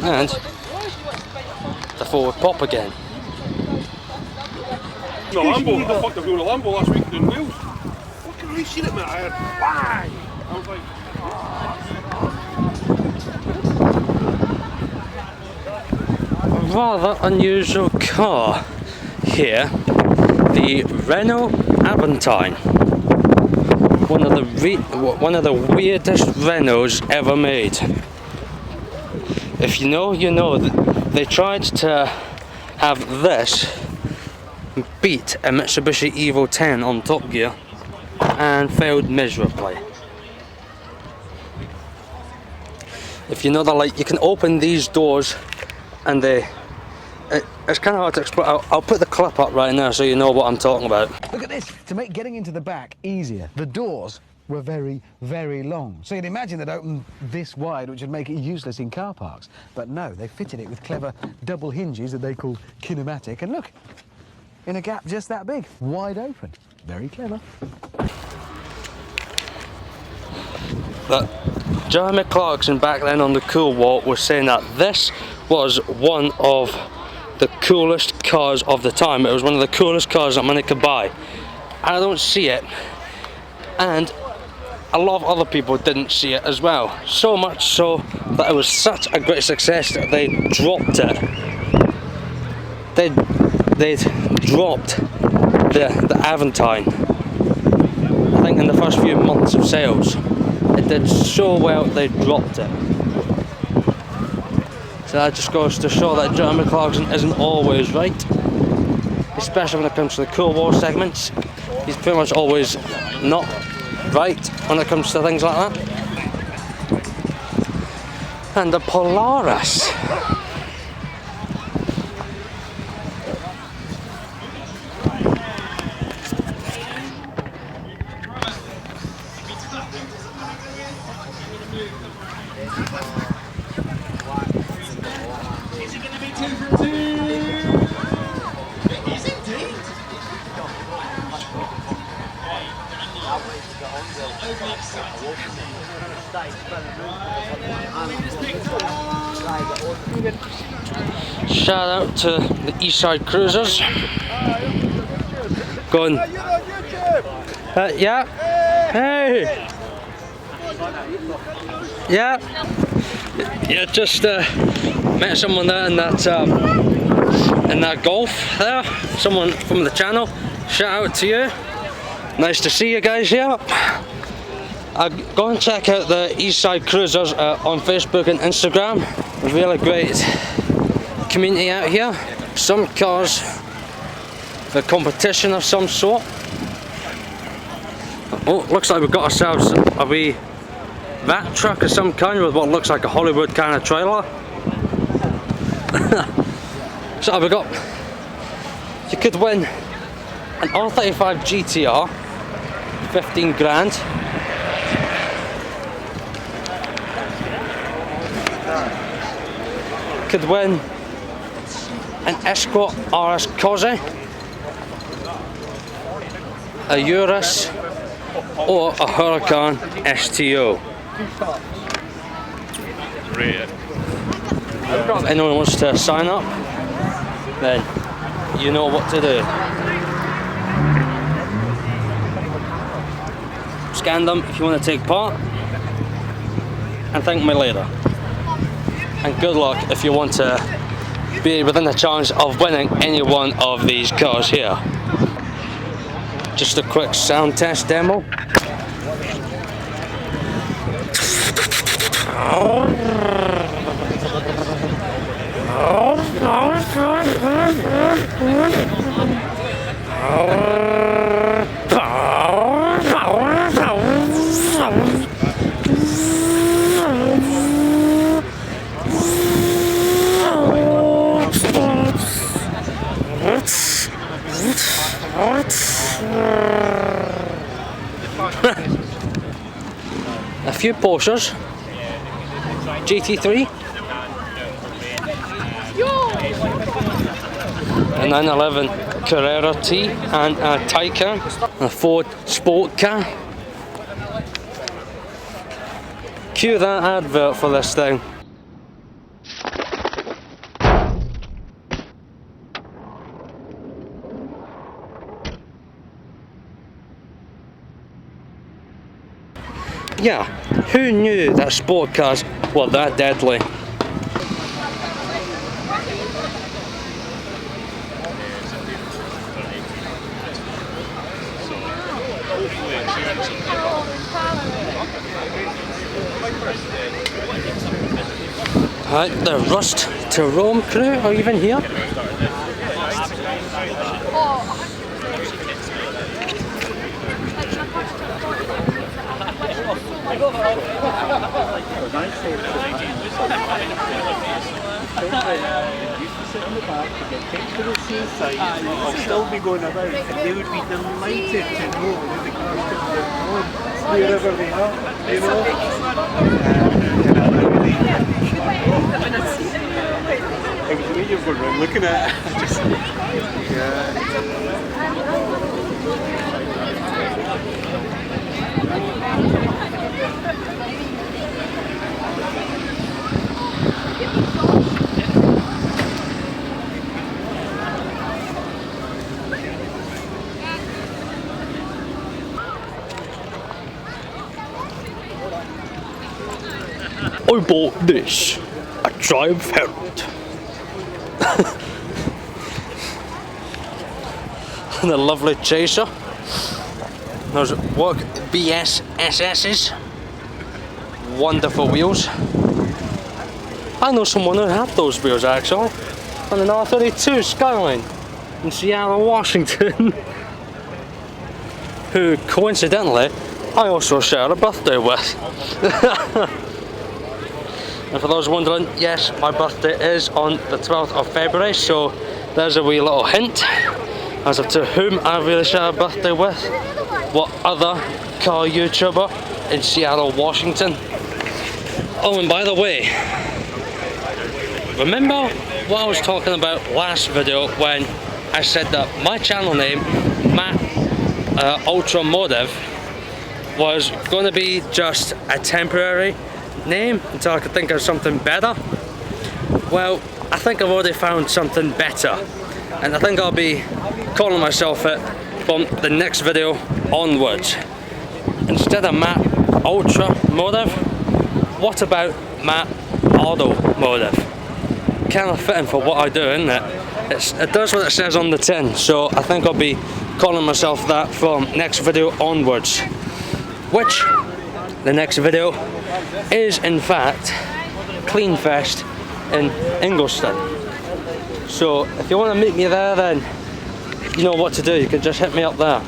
And the forward pop again. The Lambo, I fucked the wheel of the Lambo last week doing wheels. Fucking really seen it, man. I heard, why? I was like, Rather unusual car here, the Renault Aventine. One of the weirdest Renaults ever made. If you know, you know. They tried to have this beat a Mitsubishi Evo 10 on Top Gear and failed miserably. If you know that, like, you can open these doors and it's kind of hard to explain. I'll put the clip up right now so you know what I'm talking about. Look at this. To make getting into the back easier, the doors were very, very long. So you'd imagine they'd open this wide, which would make it useless in car parks. But no, they fitted it with clever double hinges that they call kinematic. And look, in a gap just that big, wide open. Very clever. But Jeremy Clarkson back then on the Cool Walk was saying that this was one of the coolest cars of the time. It was one of the coolest cars that money could buy. I don't see it, and a lot of other people didn't see it as well. So much so that it was such a great success that they dropped it. They dropped the Aventine. I think in the first few months of sales, it did so well they dropped it. So that just goes to show that Jeremy Clarkson isn't always right, especially when it comes to the Cool War segments. He's pretty much always not right when it comes to things like that. And the Polaris. Shout out to the Eastside Cruisers. Going. Yeah. Hey. Yeah. Yeah. Just met someone there in that Golf there. Someone from the channel. Shout out to you. Nice to see you guys here. Go and check out the Eastside Cruisers on Facebook and Instagram. Really great community out here. Some cars for competition of some sort. Oh, looks like we've got ourselves a wee vat truck of some kind with what looks like a Hollywood kind of trailer. So we got, you could win an R35 GTR, 15 grand. Could win an Escort RS Cosy, a Urus, or a Huracan STO. If anyone wants to sign up, then you know what to do. Scan them if you want to take part, and thank me later. And good luck if you want to be within the chance of winning any one of these cars here. Just a quick sound test demo. A few Porsches, GT3, a 911 Carrera T and a Taycan, a Ford sport car. Cue that advert for this thing. Yeah, who knew that sport cars were that deadly? Right, the Rust to Rome crew are even here. I'll still be going about, and they would be delighted to know that the cars can be home wherever they are, you know. It was the way you've gone around looking at it. I bought this, a Triumph Herald. And a lovely chaser. Those work BS SS's. Wonderful wheels. I know someone who had those wheels actually, on an R32 Skyline in Seattle, Washington. Who coincidentally I also share a birthday with. And for those wondering, yes, my birthday is on the 12th of February, so there's a wee little hint as to whom I really share a birthday with, what other car YouTuber in Seattle, Washington. Oh, and by the way, remember what I was talking about last video when I said that my channel name, Matt Ultramotive, was going to be just a temporary name until I could think of something better? Well, I think I've already found something better, and I think I'll be calling myself it from the next video onwards. Instead of Matt Ultramotive, what about Matt Automotive? Kind of fitting for what I do, isn't it? It does what it says on the tin, so I think I'll be calling myself that from next video onwards. Which, the next video is in fact Cleanfest in Ingolstadt. So if you want to meet me there, then you know what to do, you can just hit me up there.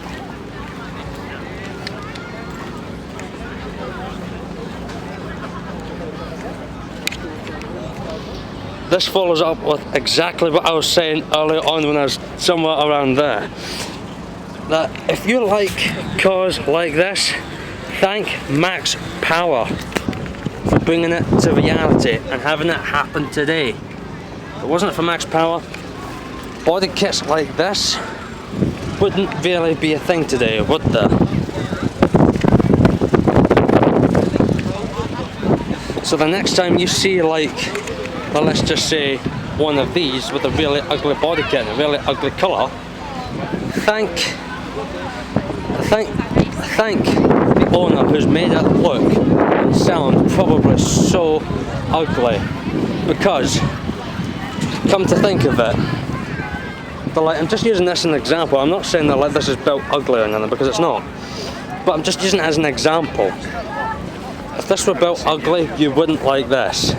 This follows up with exactly what I was saying earlier on when I was somewhere around there. That if you like cars like this, thank Max Power for bringing it to reality and having it happen today. If it wasn't for Max Power, body kits like this wouldn't really be a thing today, would there? So the next time you see, like, well, let's just say one of these with a really ugly body kit and a really ugly colour, thank the owner who's made it look and sound probably so ugly. Because, come to think of it, I'm just using this as an example. I'm not saying that like this is built ugly or anything, because it's not. But I'm just using it as an example. If this were built ugly, you wouldn't like this.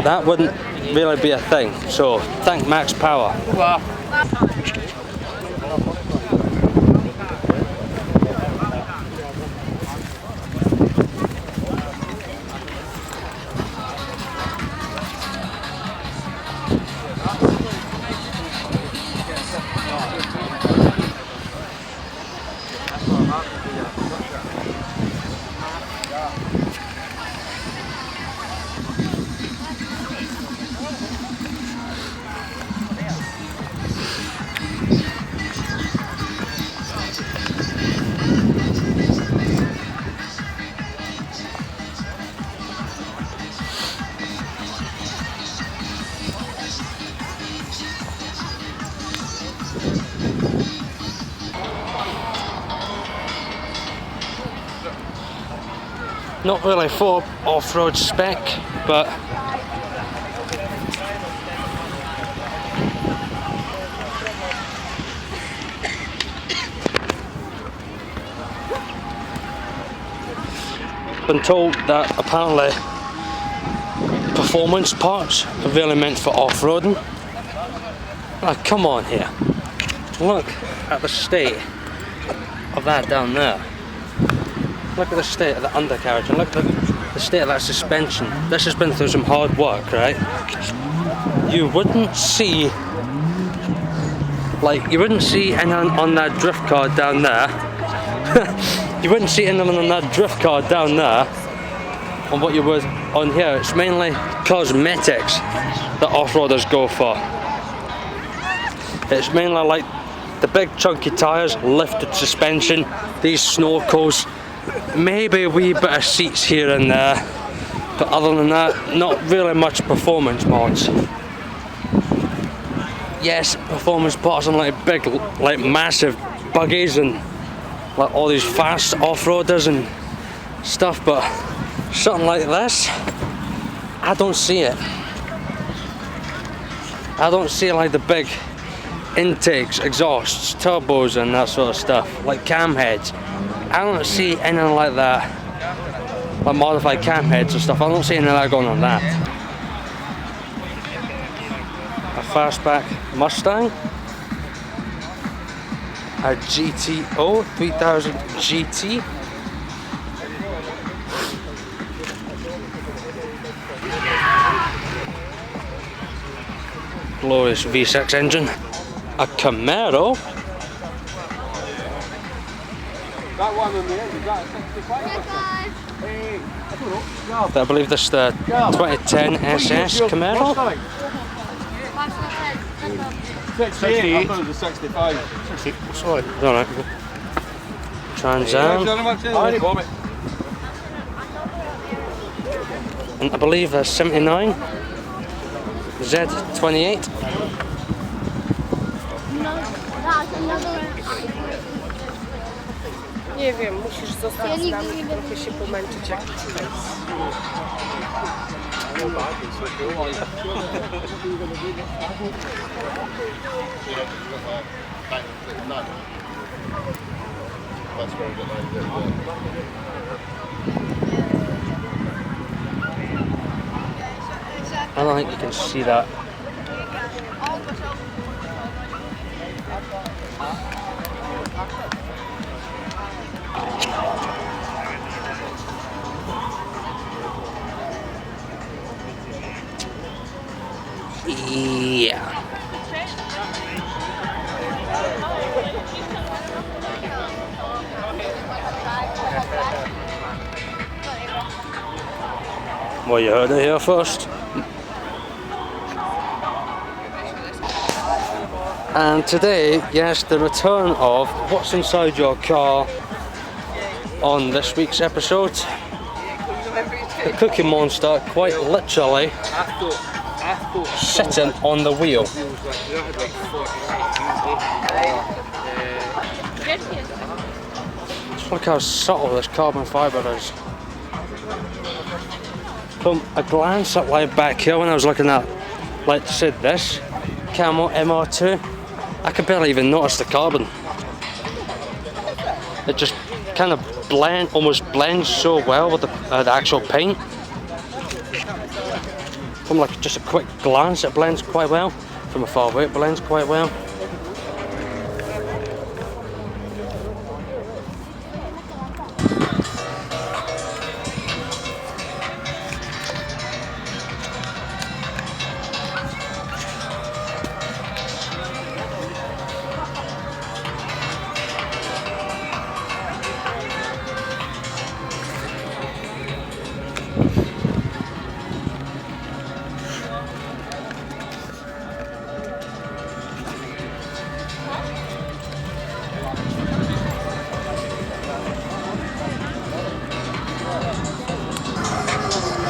That wouldn't really be a thing. So, thank Max Power. Wow. Not really for off-road spec, but been told that apparently performance parts are really meant for off-roading. Like, come on here. Look at the state of that down there. Look at the state of the undercarriage and look at the state of that suspension. This has been through some hard work, right? You wouldn't see anything on that drift car down there. You wouldn't see anything on that drift car down there on what you would on here. It's mainly cosmetics that off-roaders go for. It's mainly like the big chunky tyres, lifted suspension, these snorkels, maybe a wee bit of seats here and there, but other than that, not really much performance mods. Yes, performance parts on like big, like massive buggies and like all these fast off-roaders and stuff, but something like this, I don't see it. I don't see like the big intakes, exhausts, turbos and that sort of stuff, like cam heads. I don't see anything like that, like modified cam heads and stuff. I don't see anything like that going on that. A fastback Mustang, a GTO 3000 GT, glorious V6 engine, a Camaro. That one on the end, is that a 65? I believe this is the 2010 SS Camaro. 68, I thought it was a 65. Sorry. Alright. Trans Am. And I believe that's 79. Z28. Nie wiem, musisz zostać z nami i trochę się pomęczyć jak tutaj. I don't think you can see that. Yeah. Well, you heard it here first. And today, yes, the return of What's Inside Your Car on this week's episode. The Cookie Monster quite literally sitting on the wheel. Just look how subtle this carbon fibre is. From a glance at like back here when I was looking at, like said this, Camo MR2, I could barely even notice the carbon. It just kind of almost blends so well with the actual paint. From like just a quick glance, it blends quite well. From a far away, it blends quite well.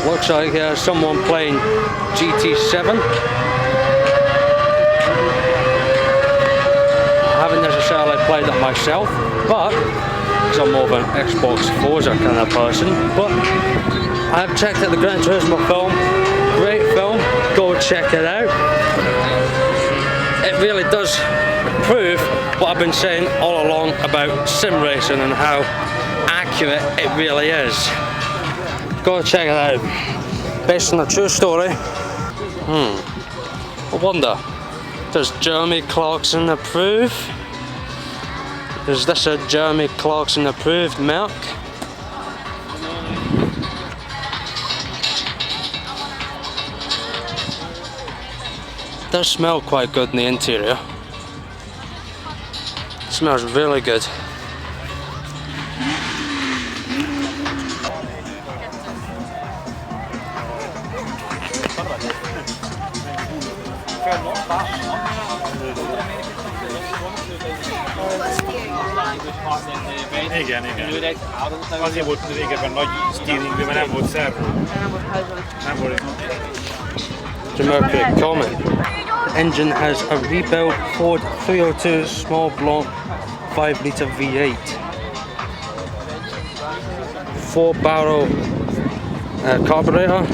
Looks like someone playing GT7. I haven't necessarily played it myself, but because I'm more of an Xbox Forza kind of person. But I've checked out the Gran Turismo film. Great film. Go check it out. It really does prove what I've been saying all along about sim racing and how accurate it really is. Go check it out. Based on a true story. I wonder, does Jeremy Clarkson approve? Is this a Jeremy Clarkson approved milk? It does smell quite good in the interior. It smells really good. Igen. Azért volt régebben nagy steering, mert nem volt szervó. Nem volt. Mercury comment. Engine has a rebuilt Ford 302 small block 5 litre V8. 4-barrel carburetor.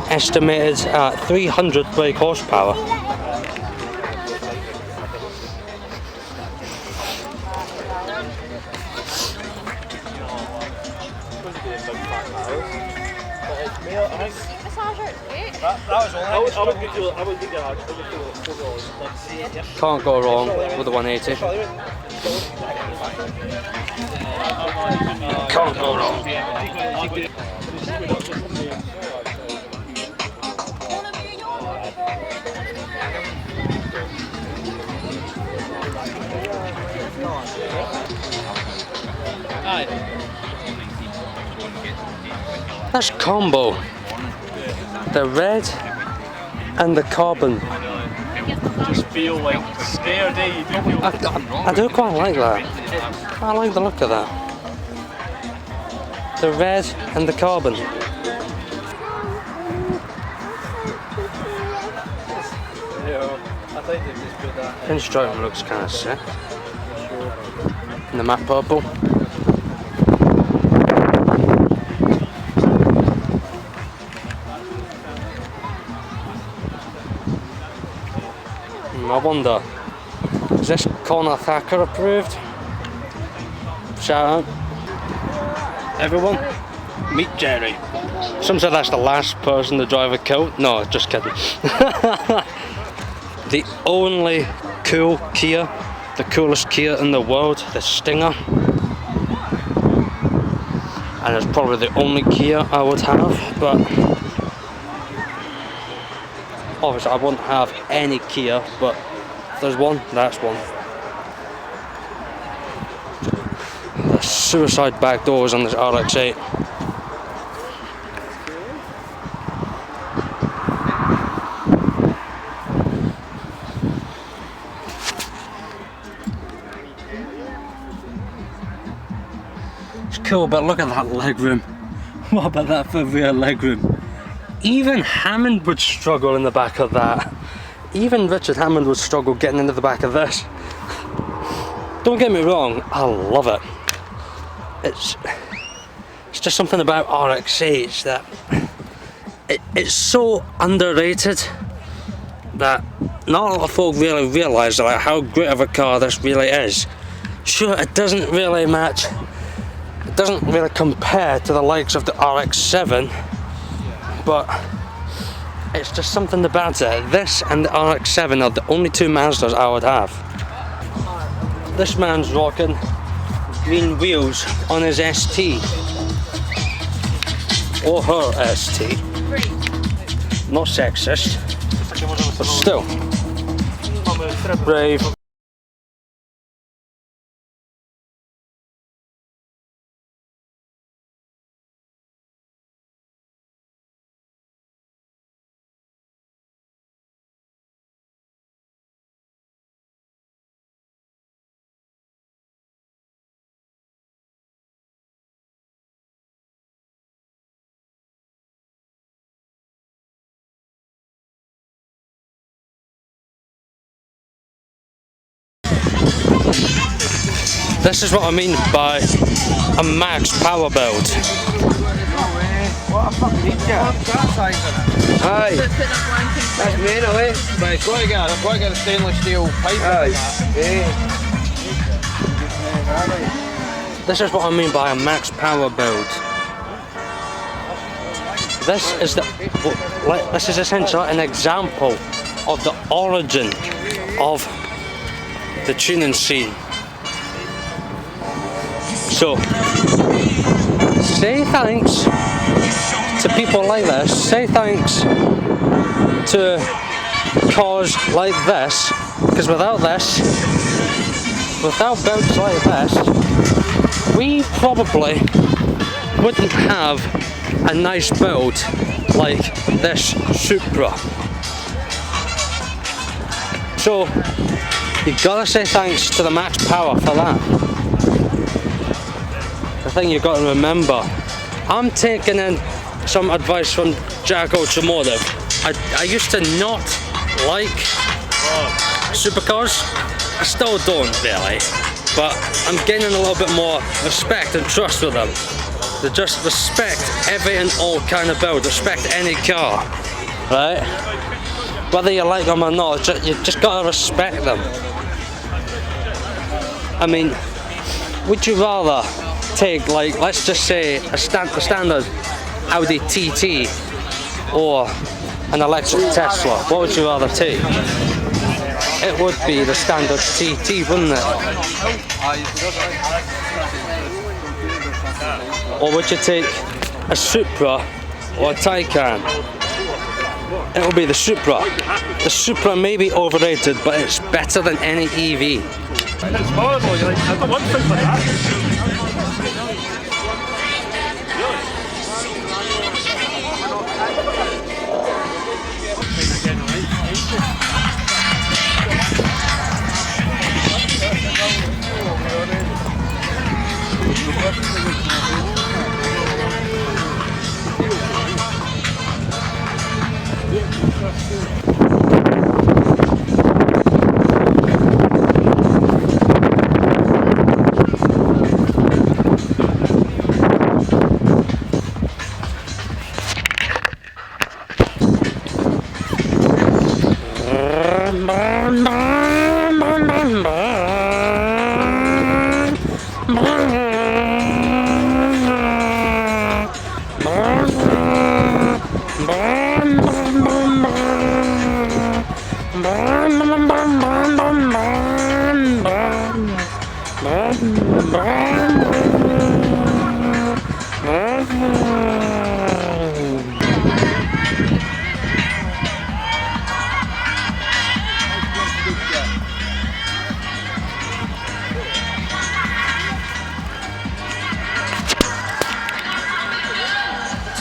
Estimated at 300 brake horsepower. Can't go wrong with the 180. Can't go wrong. That's combo. The red and the carbon. Just feel like scared, eh? You do feel I do quite like that. I like the look of that. The red and the carbon. Pinstripe looks kind of sick. And the matte purple. I wonder, is this Connor Thacker approved? Shout out. Everyone, meet Jerry. Some said that's the last person to drive a Colt. No, just kidding. The only cool Kia, the coolest Kia in the world, the Stinger. And it's probably the only Kia I would have, but obviously I wouldn't have any Kia, but if there's one, that's one. The suicide back doors on this RX-8. It's cool, but look at that legroom. What about that for rear legroom? Even Hammond would struggle in the back of that. Even Richard Hammond would struggle getting into the back of this. Don't get me wrong, I love it. It's just something about RX-8s that it's so underrated that not a lot of folk really realise like how great of a car this really is. Sure, it doesn't really match. It doesn't really compare to the likes of the RX-7. But it's just something about it. This and the RX-7 are the only two Mazdas I would have. This man's rocking green wheels on his ST. Or her ST. Not sexist, but still. Brave. This is what I mean by a max power build. What a fucking idiot. Aye. That's mental, eh? But it's got to get a stainless steel pipe. Aye. Eh. This is what I mean by a max power build. This is essentially an example of the origin of the tuning scene. So, say thanks to people like this, say thanks to cars like this, because without builds like this, we probably wouldn't have a nice build like this Supra. So, you gotta say thanks to the max power for that. The thing you got to remember, I'm taking in some advice from Jack Automotive. I used to not like supercars. I still don't really, but I'm gaining a little bit more respect and trust with them. They just respect every and all kind of build, respect any car, right? Whether you like them or not, you just gotta respect them. I mean, would you rather take, like, let's just say a standard Audi TT or an electric Tesla? What would you rather take? It would be the standard TT, wouldn't it? Or would you take a Supra or a Taycan? It will be the Supra. The Supra may be overrated, but it's better than any EV. It's horrible. You're like, I don't want things like that.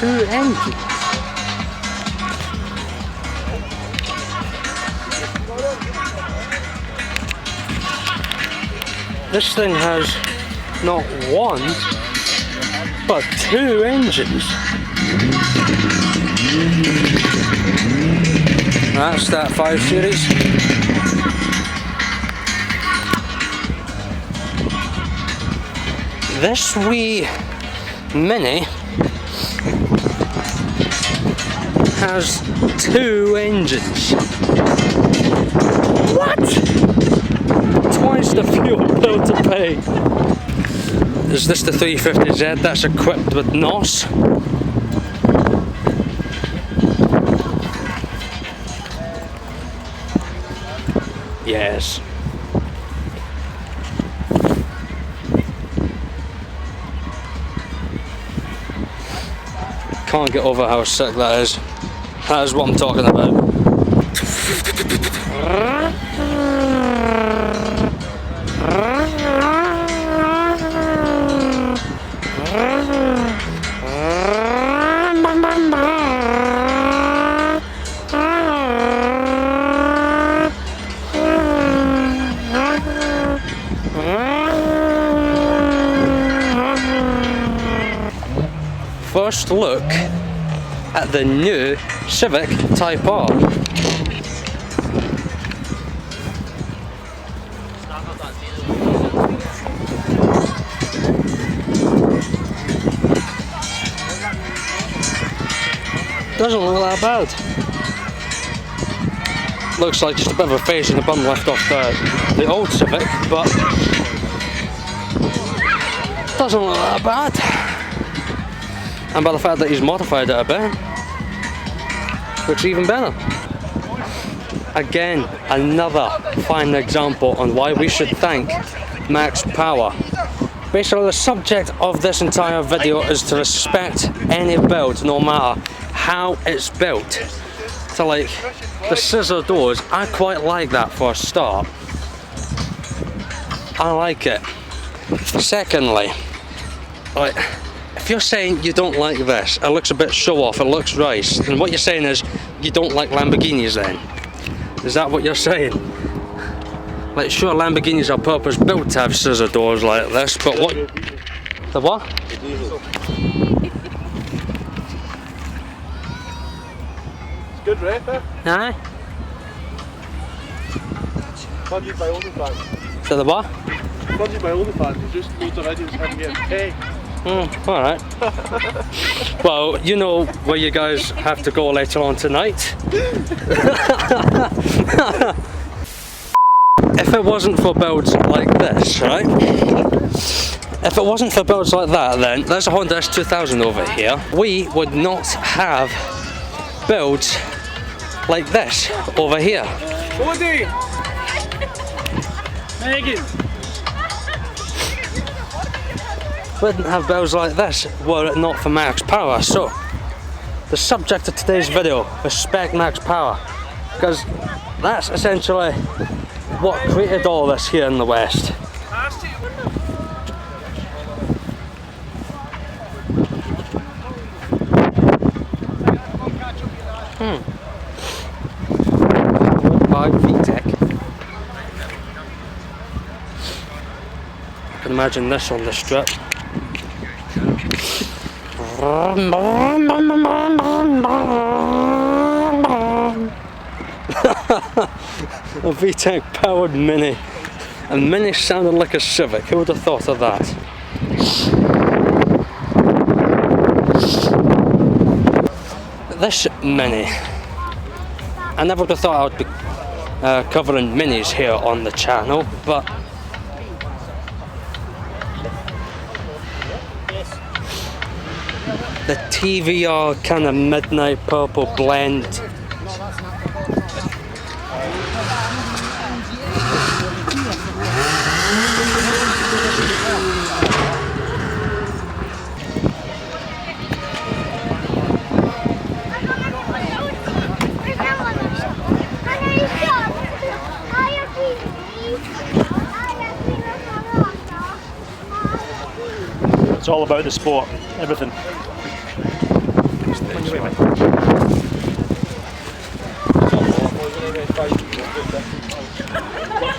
Two engines. This thing has not one, but two engines. That's that 5 Series. This wee Mini has two engines. What? Twice the fuel bill to pay. Is this the 350Z that's equipped with NOS? Yes. Can't get over how sick that is. That is what I'm talking about. First look at the new Civic Type R. Doesn't look that bad. Looks like just a bit of a face and a bum left off the old Civic, but doesn't look that bad. And by the fact that he's modified it a bit, looks even better. Again, another fine example on why we should thank Max Power. Basically, the subject of this entire video is to respect any build, no matter how it's built. So like, the scissor doors, I quite like that for a start. I like it. Secondly, like, if you're saying you don't like this, it looks a bit show off, it looks rice, then what you're saying is you don't like Lamborghinis then. Is that what you're saying? Like, sure, Lamborghinis are purpose built to have scissor doors like this, but what? The what? It's good, right? Aye. Funded by OnlyFans. So the what? Funded by OnlyFans. It's just loads of idiots having to get paid. Alright. Well, you know where you guys have to go later on tonight. If it wasn't for builds like this, right? If it wasn't for builds like that, then there's a Honda S2000 over here. We would not have builds like this over here. Woody! Megan! Wouldn't have builds like this were it not for Max Power. So, the subject of today's video, respect Max Power, because that's essentially what created all this here in the West. By VTEC. I can imagine this on the strip. A VTEC powered Mini. A Mini sounded like a Civic. Who would have thought of that? This Mini. I never would have thought I would be covering Minis here on the channel, but the TVR kind of midnight purple blend. It's all about the sport, everything.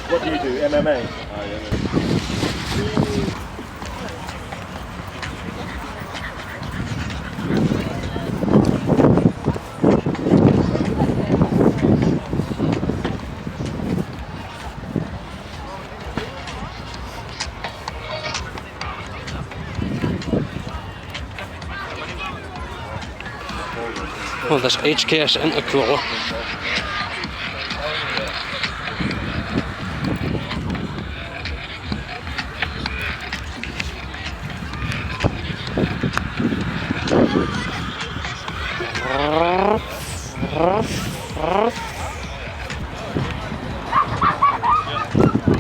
What do you do? MMA? Oh, this HKS intercooler.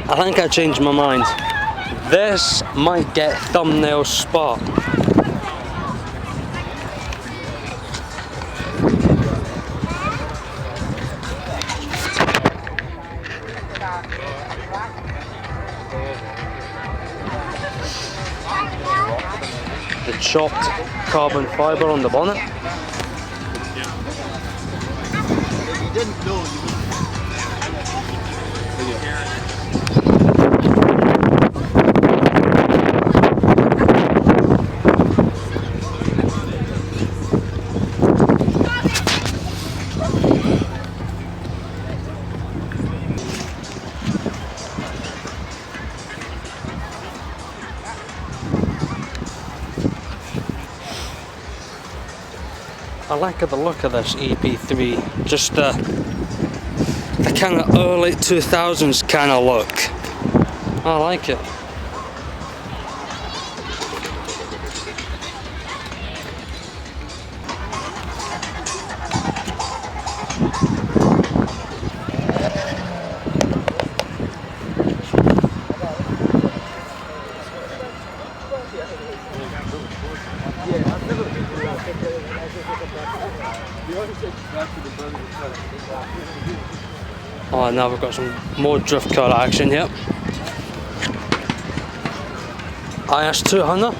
I think I changed my mind. This might get thumbnail spot. The chopped carbon fibre on the bonnet. like the look of this EP3. Just the kind of early 2000s kind of look. I like it. Oh, now we've got some more drift car action here. IS200.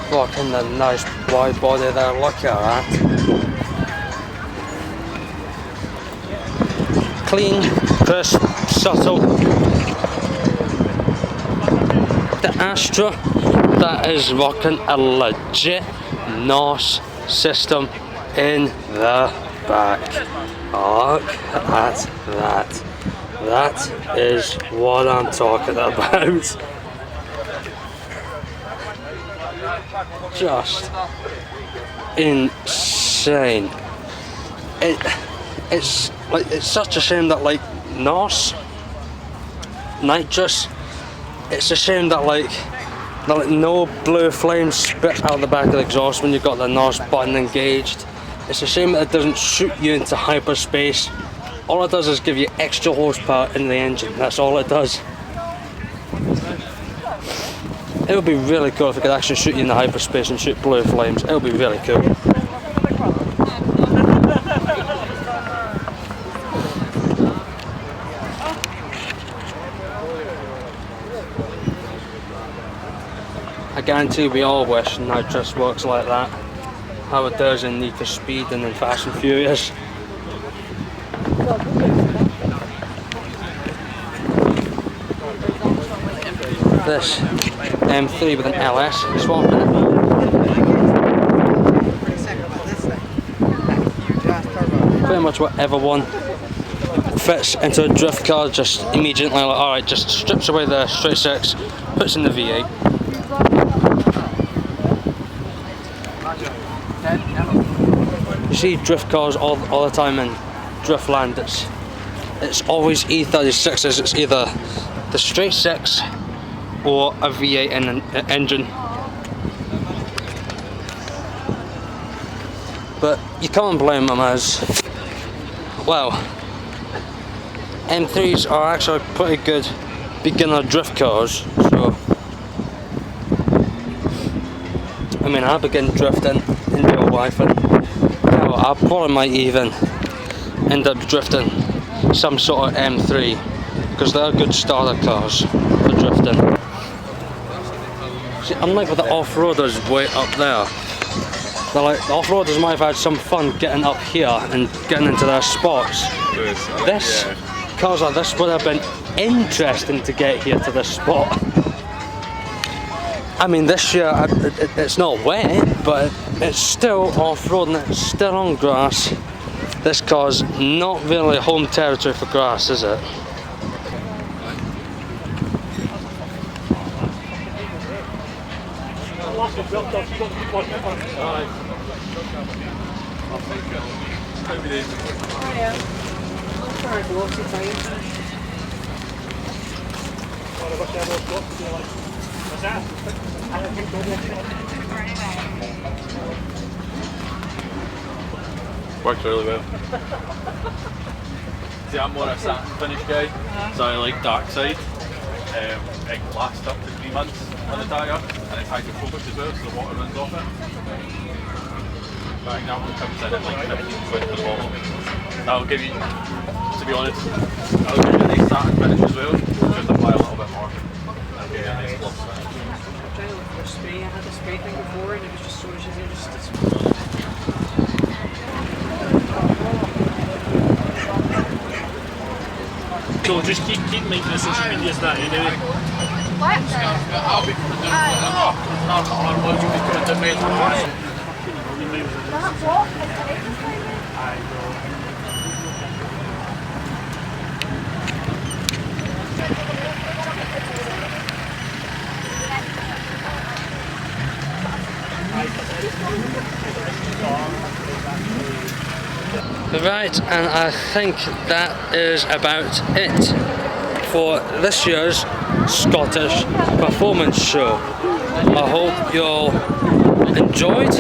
Fucking the nice wide body there, look at that. Clean, crisp, subtle. The Astra, that is rocking a legit NOS system in the back. Look at that. That is what I'm talking about. Just insane. It's such a shame that like NOS, nitrous, it's a shame that like no blue flames spit out the back of the exhaust when you've got the NOS button engaged. It's a shame that it doesn't shoot you into hyperspace. All it does is give you extra horsepower in the engine. That's all it does. It would be really cool if it could actually shoot you into hyperspace and shoot blue flames. It would be really cool. I guarantee we all wish nitrous works like that. How it does in Need for Speed and in Fast and Furious. This M3 with an LS swap in it. Pretty much whatever one fits into a drift car, just immediately like, alright, just strips away the straight six, puts in the V8. You see drift cars all the time in Driftland. It's always E36s. It's either the straight six or a V8 engine. But you can't blame them, as well. M3s are actually pretty good beginner drift cars. So I mean, I began drifting in real life, and I probably might even end up drifting some sort of M3, because they're good starter cars for drifting. See, unlike with the off-roaders way up there, the off-roaders might have had some fun getting up here and getting into their spots. Cars like this would have been interesting to get here to this spot. I mean, this year it's not wet, but it's still off-road and it's still on grass. This car's not really home territory for grass, is it? Works really well. See, I'm more a satin finish guy, so I like dark side. It lasts up to 3 months on the tyre, and it's hydrophobic as well, so the water runs off it. But I think that one comes in at like 15 quid per bottle. That'll give you, to be honest, that'll give you a nice satin finish as well, just apply a little bit more. That'll give you a nice gloss finish. I had the spray thing before, and it was just so easy. So just keep making the social medias that anyway. What? Right, and I think that is about it for this year's Scottish performance show. I hope you all enjoyed.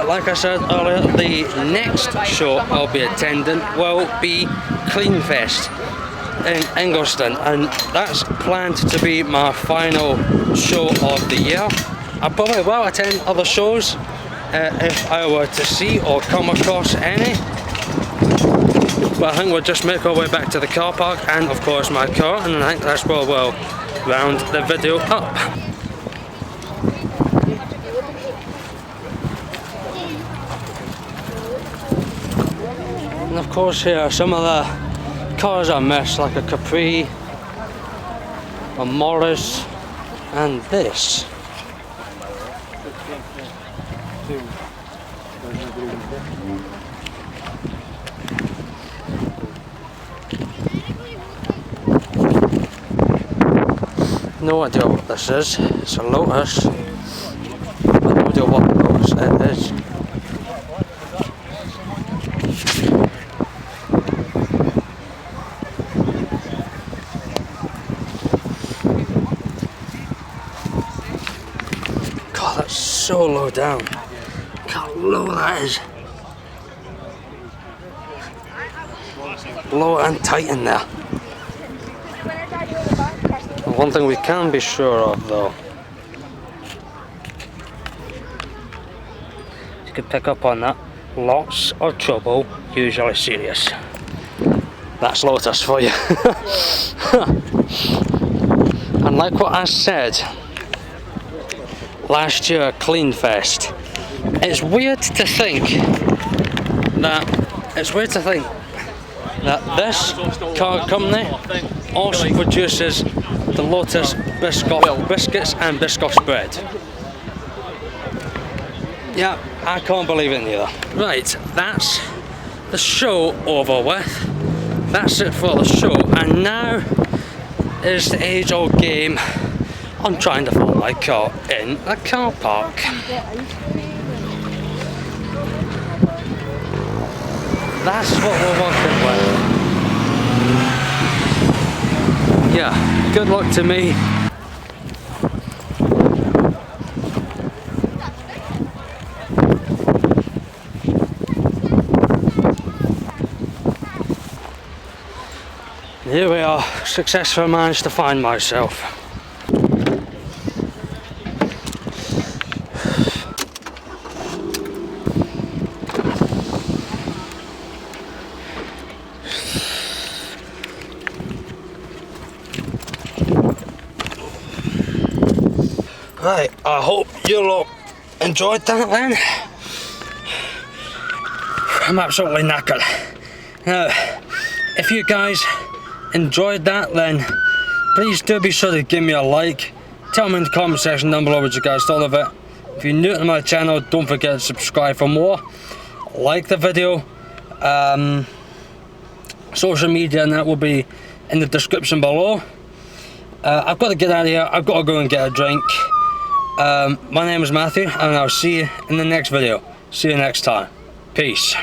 Like I said earlier, the next show I'll be attending will be Cleanfest in Ingliston, and that's planned to be my final show of the year. I probably will attend other shows if I were to see or come across any, but I think we'll just make our way back to the car park and of course my car, and I think that's where we'll round the video up. And of course here are some of the cars I missed, like a Capri, a Morris, and this. No idea what this is. It's a Lotus, but no idea what Lotus it is. God, that's so low down. Look how low that is. Low and tight in there. One thing we can be sure of though, you could pick up on that, lots of trouble, usually serious. That's Lotus for you. And like what I said last year at Cleanfest, it's weird to think that this car company also produces the Lotus biscuits and biscoff spread. Yeah, I can't believe it neither. Right, that's the show over with. That's it for the show, and now is the age-old game on trying to find my car in a car park. That's what we're working with. Yeah, good luck to me. Here we are, successfully managed to find myself. Right, I hope you all enjoyed that then. I'm absolutely knackered. Now, if you guys enjoyed that, then please do be sure to give me a like. Tell me in the comment section down below what you guys thought of it. If you're new to my channel, don't forget to subscribe for more. Like the video. Social media and that will be in the description below. I've got to get out of here. I've got to go and get a drink. My name is Matthew, and I'll see you in the next video. See you next time. Peace.